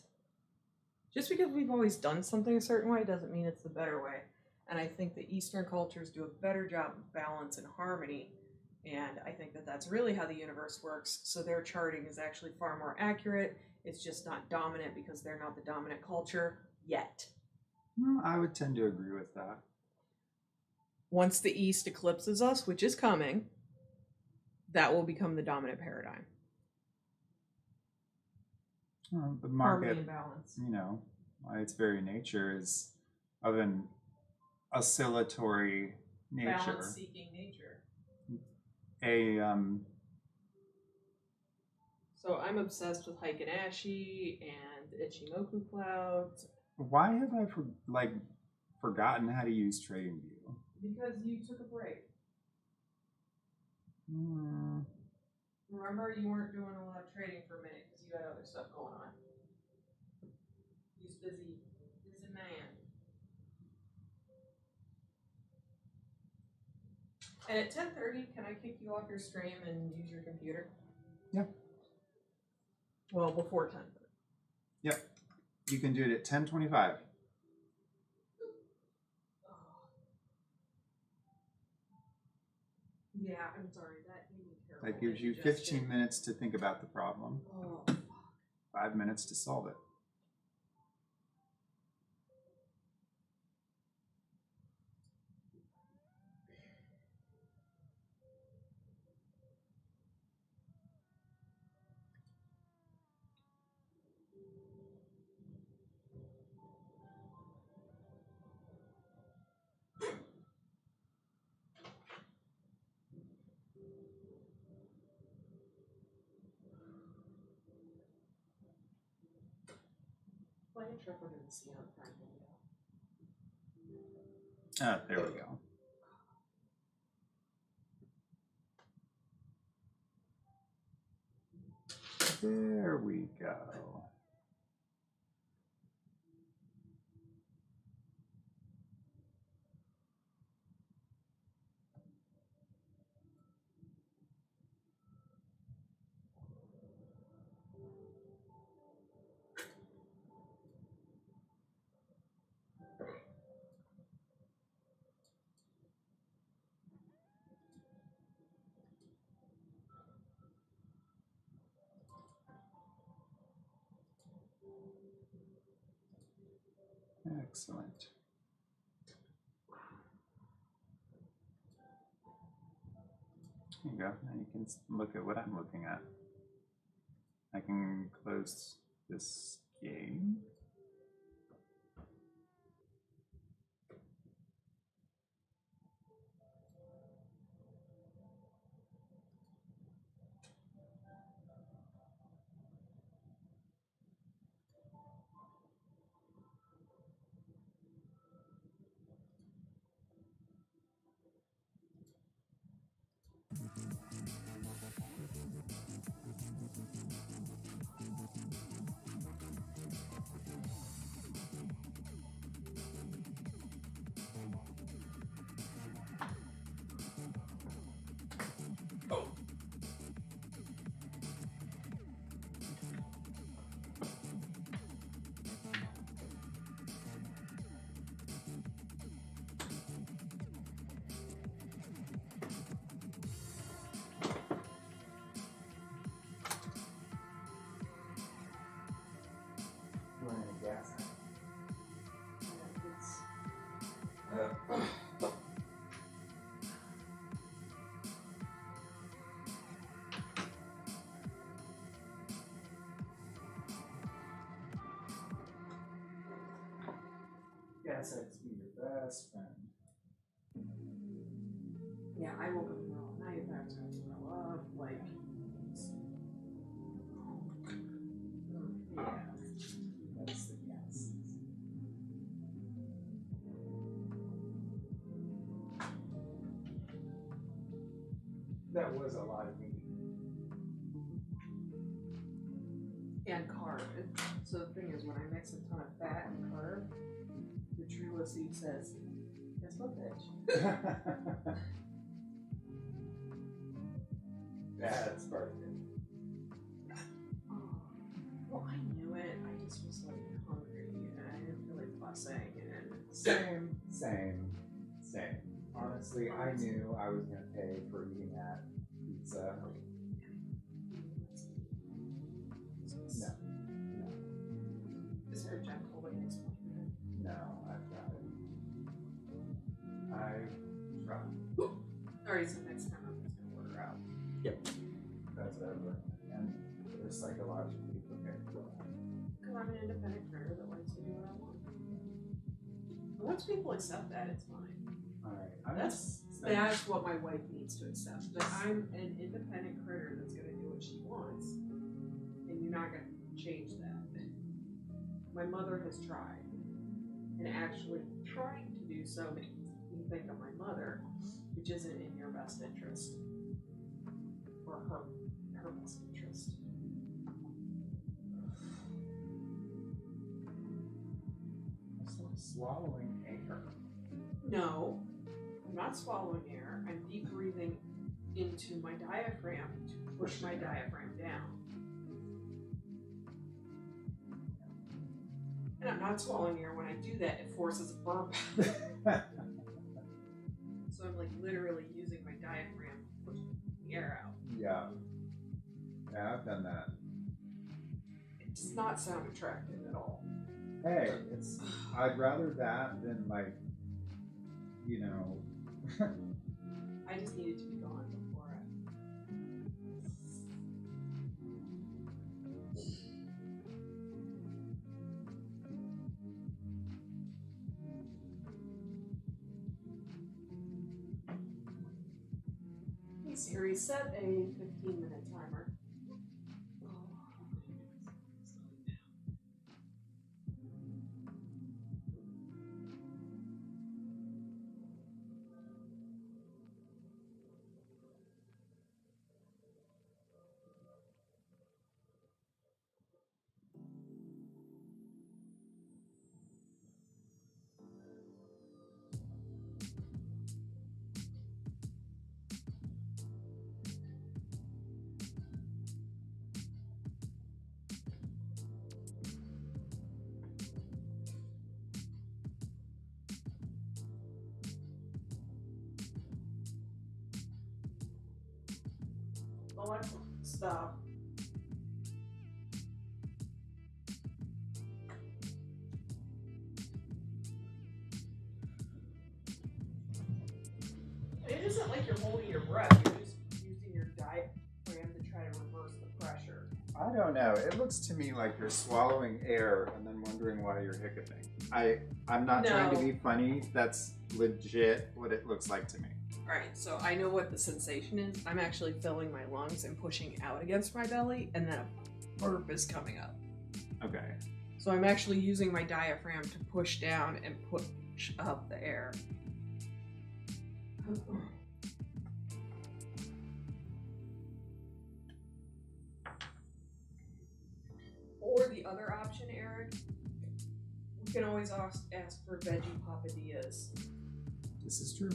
just because we've always done something a certain way doesn't mean it's the better way. And I think the Eastern cultures do a better job of balance and harmony. And I think that that's really how the universe works. So their charting is actually far more accurate. It's just not dominant because they're not the dominant culture yet. Well, I would tend to agree with that. Once the East eclipses us, which is coming, that will become the dominant paradigm. Well, the market, harmony and balance. By its very nature is of an oscillatory nature. Balance-seeking nature. So I'm obsessed with Heiken Ashi and Ichimoku clouds. Why have I forgotten how to use TradingView? Because you took a break. Remember, you weren't doing a lot of trading for a minute because you had other stuff going on. He's busy man. And at 10:30, can I kick you off your stream and use your computer? Yeah. Well, before 10:30. Yep. You can do it at 10:25. Yeah, I'm sorry. That gave me terrible. That gives you 15 minutes to think about the problem. Oh, 5 minutes to solve it. Flying trip we're going to see on Prime Video. There we go. There we go. Excellent. There you go. Now you can look at what I'm looking at. I can close this game. You want any gas? Gas has to be your best friend. Yeah, I woke up in the middle of the night, I was going to throw up, like, yeah. That's the gas. That was a lot of meat. And carb. So the thing is, when I mix a ton of fat and carb, the Trulicity says, guess what, bitch? That's part of it. Well, I knew it. I just was like hungry and I didn't feel like fussing. And Same. Honestly, I knew I was gonna pay for eating that pizza. No. Is there a gentle way to explain it? No, I've tried. I've tried. Alright, so next time I'm just gonna order out. Yep. That's what I've learned. And they're psychologically prepared for that. Because I'm an independent creator that likes to do what I want. But once people accept that, it's fine. Alright. That's what my wife needs to accept. That I'm an independent critter that's gonna do what she wants. And you're not gonna change that. My mother has tried. And actually trying to do so makes me think of my mother, which isn't in your best interest. Or her best interest. I'm swallowing air. No, I'm not swallowing air. I'm deep breathing into my diaphragm to push my diaphragm down. And I'm not swallowing air. When I do that, it forces a burp. So I'm like literally using my diaphragm to push the air out. Yeah. Yeah, I've done that. It does not sound attractive at all. Hey, I'd rather that than like, you know. I just needed to be gone before I. Hey Siri, set a 15-minute timer. Alexa, stop. isn't like you're holding your breath. You're just using your diaphragm to try to reverse the pressure. I don't know. It looks to me like you're swallowing air and then wondering why you're hiccuping. I'm not trying to be funny. That's legit what it looks like to me. Alright, so I know what the sensation is. I'm actually filling my lungs and pushing out against my belly, and then a burp is coming up. Okay. So I'm actually using my diaphragm to push down and push up the air. Or the other option, Eric, we can always ask for veggie papadillas. This is true.